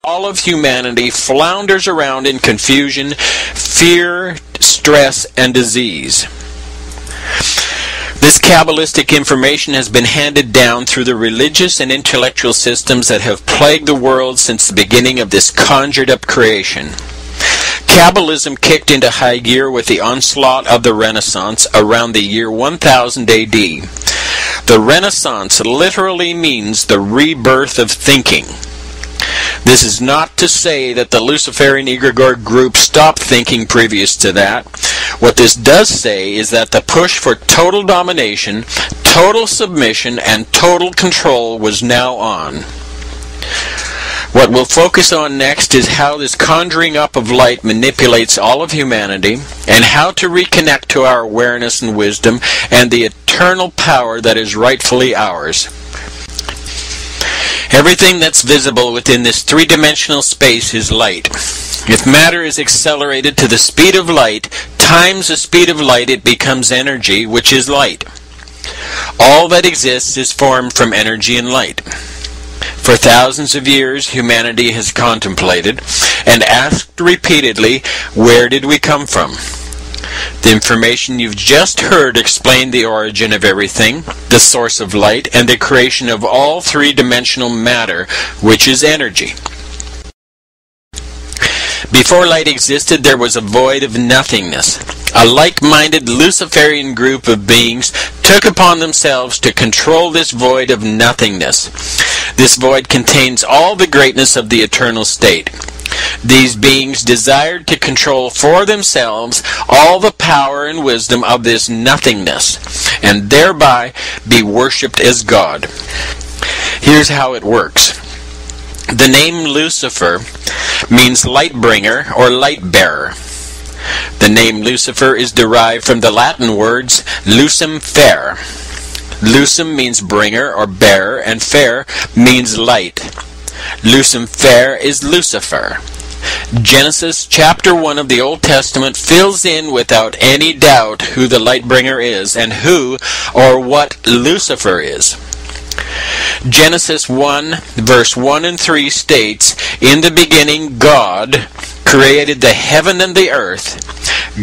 all of humanity flounders around in confusion, fear, stress, and disease. This Kabbalistic information has been handed down through the religious and intellectual systems that have plagued the world since the beginning of this conjured-up creation. Kabbalism kicked into high gear with the onslaught of the Renaissance around the year 1000 AD. The Renaissance literally means the rebirth of thinking. This is not to say that the Luciferian egregore group stopped thinking previous to that. What this does say is that the push for total domination, total submission, and total control was now on. What we'll focus on next is how this conjuring up of light manipulates all of humanity, and how to reconnect to our awareness and wisdom and the eternal power that is rightfully ours. Everything that's visible within this three-dimensional space is light. If matter is accelerated to the speed of light, times the speed of light, it becomes energy, which is light. All that exists is formed from energy and light. For thousands of years, humanity has contemplated and asked repeatedly, where did we come from? The information you've just heard explained the origin of everything, the source of light, and the creation of all three-dimensional matter, which is energy. Before light existed, there was a void of nothingness. A like-minded Luciferian group of beings took upon themselves to control this void of nothingness. This void contains all the greatness of the eternal state. These beings desired to control for themselves all the power and wisdom of this nothingness, and thereby be worshipped as God. Here's how it works. The name Lucifer means light bringer or light bearer. The name Lucifer is derived from the Latin words lucem fer. Lucem means bringer or bearer, and fer means light. Lucem fer is Lucifer. Genesis chapter 1 of the Old Testament fills in without any doubt who the light bringer is and who or what Lucifer is. Genesis 1 verse 1 and 3 states, "In the beginning God created the heaven and the earth.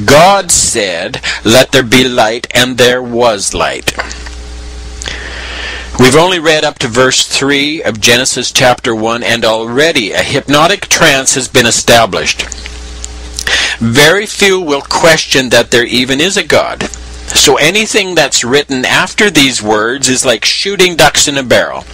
God said, 'Let there be light,' and there was light." We've only read up to verse 3 of Genesis chapter 1, and already a hypnotic trance has been established. Very few will question that there even is a God. So anything that's written after these words is like shooting ducks in a barrel.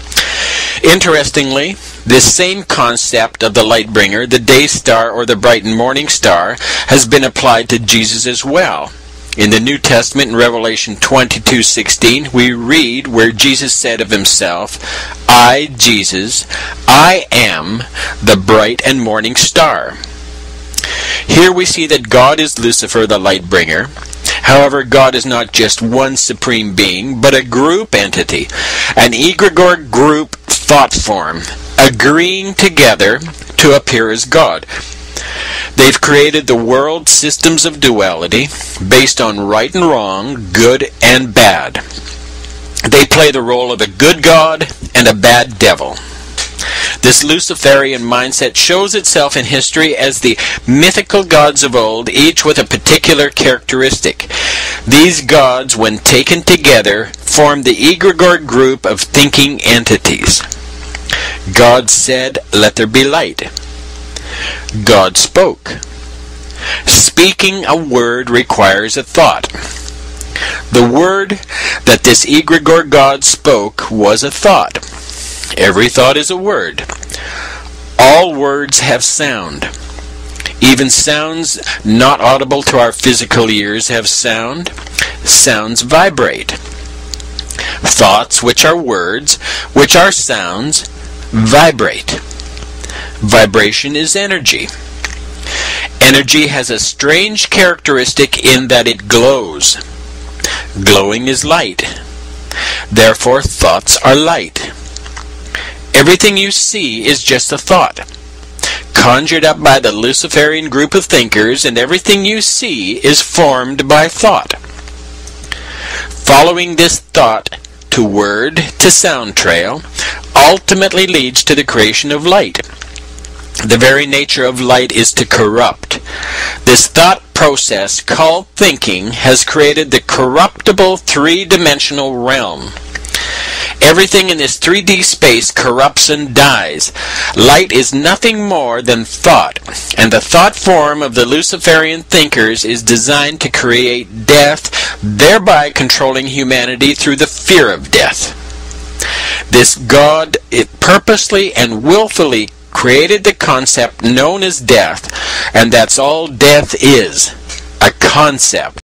Interestingly, this same concept of the light bringer, the day star or the bright and morning star, has been applied to Jesus as well. In the New Testament, in Revelation 22:16, we read where Jesus said of himself, "I, Jesus, I am the bright and morning star." Here we see that God is Lucifer, the light bringer. However, God is not just one supreme being, but a group entity, an egregore group thought form, agreeing together to appear as God. They've created the world systems of duality based on right and wrong, good and bad. They play the role of a good God and a bad devil. This Luciferian mindset shows itself in history as the mythical gods of old, each with a particular characteristic. These gods, when taken together, form the egregore group of thinking entities. God said, "Let there be light." God spoke. Speaking a word requires a thought. The word that this egregore God spoke was a thought. Every thought is a word. All words have sound. Even sounds not audible to our physical ears have sound. Sounds vibrate. Thoughts, which are words, which are sounds, vibrate. Vibration is energy. Energy has a strange characteristic in that it glows. Glowing is light. Therefore, thoughts are light. Everything you see is just a thought, conjured up by the Luciferian group of thinkers, and everything you see is formed by thought. Following this thought to word to sound trail ultimately leads to the creation of light. The very nature of light is to corrupt. This thought process called thinking has created the corruptible three-dimensional realm. Everything in this 3D space corrupts and dies. Light is nothing more than thought, and the thought form of the Luciferian thinkers is designed to create death, thereby controlling humanity through the fear of death. This God, it purposely and willfully created the concept known as death, and that's all death is, a concept.